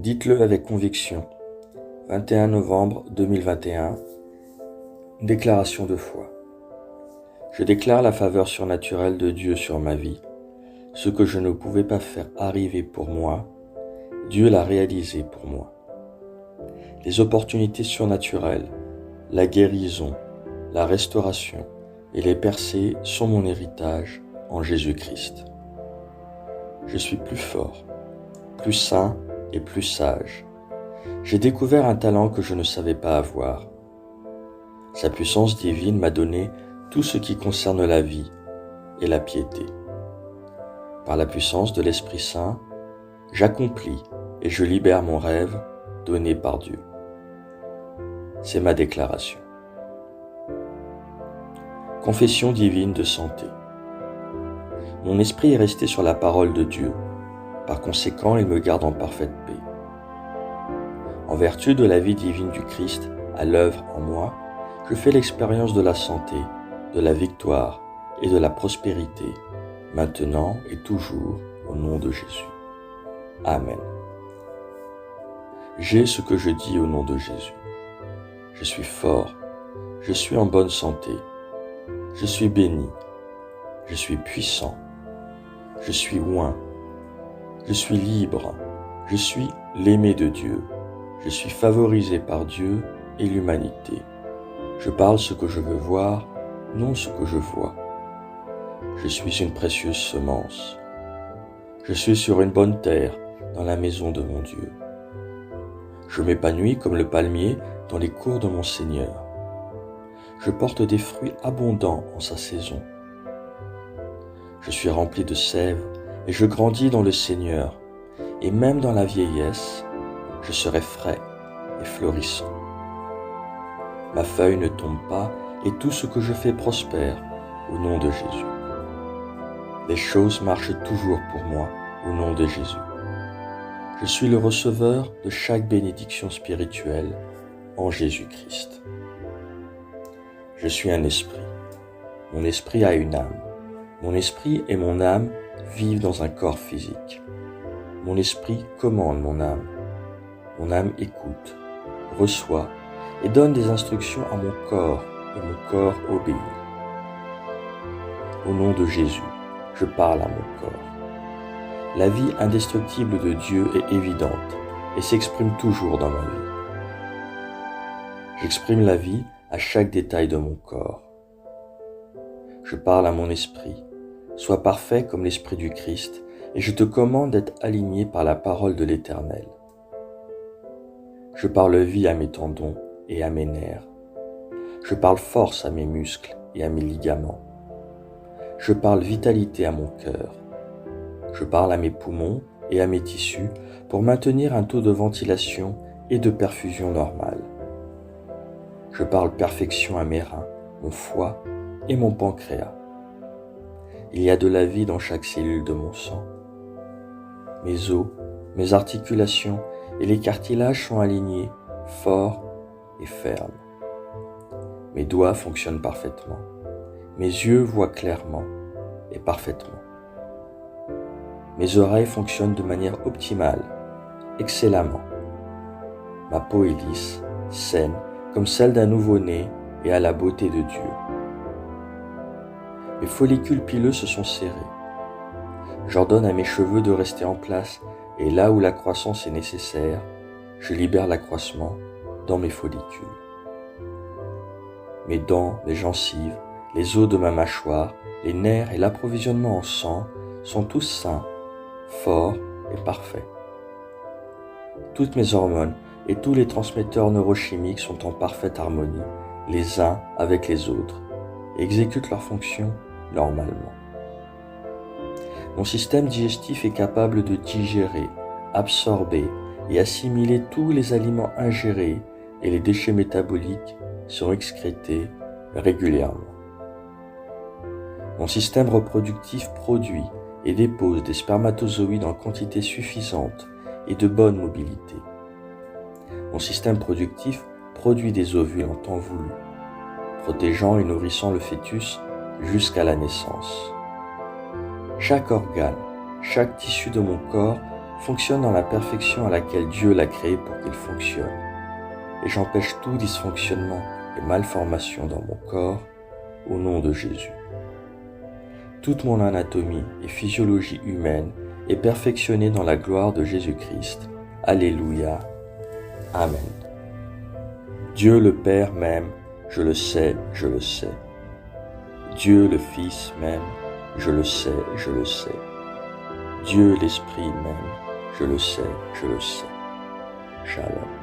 Dites-le avec conviction. 21 novembre 2021. Déclaration de foi. Je déclare la faveur surnaturelle de Dieu sur ma vie. Ce que je ne pouvais pas faire arriver pour moi, Dieu l'a réalisé pour moi. Les opportunités surnaturelles, la guérison, la restauration et les percées sont mon héritage en Jésus-Christ. Je suis plus fort, plus saint et plus sage. J'ai découvert un talent que je ne savais pas avoir. Sa puissance divine m'a donné tout ce qui concerne la vie et la piété. Par la puissance de l'Esprit Saint, j'accomplis et je libère mon rêve donné par Dieu. C'est ma déclaration. Confession divine de santé. Mon esprit est resté sur la parole de Dieu. Par conséquent, il me garde en parfaite paix. En vertu de la vie divine du Christ à l'œuvre en moi, je fais l'expérience de la santé, de la victoire et de la prospérité, maintenant et toujours, au nom de Jésus. Amen. J'ai ce que je dis au nom de Jésus. Je suis fort, je suis en bonne santé, je suis béni, je suis puissant, je suis oint, je suis libre, je suis l'aimé de Dieu, je suis favorisé par Dieu et l'humanité. Je parle ce que je veux voir, non ce que je vois. Je suis une précieuse semence. Je suis sur une bonne terre, dans la maison de mon Dieu. Je m'épanouis comme le palmier dans les cours de mon Seigneur. Je porte des fruits abondants en sa saison. Je suis rempli de sève et je grandis dans le Seigneur. Et même dans la vieillesse, je serai frais et florissant. Ma feuille ne tombe pas et tout ce que je fais prospère au nom de Jésus. Les choses marchent toujours pour moi au nom de Jésus. Je suis le receveur de chaque bénédiction spirituelle en Jésus-Christ. Je suis un esprit. Mon esprit a une âme. Mon esprit et mon âme vivent dans un corps physique. Mon esprit commande mon âme. Mon âme écoute, reçoit et donne des instructions à mon corps et mon corps obéit. Au nom de Jésus, je parle à mon corps. La vie indestructible de Dieu est évidente et s'exprime toujours dans ma vie. J'exprime la vie à chaque détail de mon corps. Je parle à mon esprit. Sois parfait comme l'Esprit du Christ et je te commande d'être aligné par la parole de l'Éternel. Je parle vie à mes tendons et à mes nerfs. Je parle force à mes muscles et à mes ligaments. Je parle vitalité à mon cœur. Je parle à mes poumons et à mes tissus pour maintenir un taux de ventilation et de perfusion normal. Je parle perfection à mes reins, mon foie et mon pancréas. Il y a de la vie dans chaque cellule de mon sang. Mes os, mes articulations et les cartilages sont alignés, forts et fermes. Mes doigts fonctionnent parfaitement. Mes yeux voient clairement et parfaitement. Mes oreilles fonctionnent de manière optimale, excellemment. Ma peau est lisse, saine, comme celle d'un nouveau-né et à la beauté de Dieu. Mes follicules pileux se sont serrés. J'ordonne à mes cheveux de rester en place et là où la croissance est nécessaire, je libère l'accroissement dans mes follicules. Mes dents, les gencives, les os de ma mâchoire, les nerfs et l'approvisionnement en sang sont tous sains, forts et parfaits. Toutes mes hormones et tous les transmetteurs neurochimiques sont en parfaite harmonie, les uns avec les autres, et exécutent leurs fonctions normalement. Mon système digestif est capable de digérer, absorber et assimiler tous les aliments ingérés et les déchets métaboliques sont excrétés régulièrement. Mon système reproductif produit et dépose des spermatozoïdes en quantité suffisante et de bonne mobilité. Mon système productif produit des ovules en temps voulu, protégeant et nourrissant le fœtus jusqu'à la naissance. Chaque organe, chaque tissu de mon corps fonctionne dans la perfection à laquelle Dieu l'a créé pour qu'il fonctionne, et j'empêche tout dysfonctionnement et malformation dans mon corps au nom de Jésus. Toute mon anatomie et physiologie humaine est perfectionnée dans la gloire de Jésus-Christ. Alléluia. Amen. Dieu le Père m'aime, je le sais, je le sais. Dieu le Fils m'aime, je le sais, je le sais. Dieu l'Esprit m'aime, je le sais, je le sais. Shalom.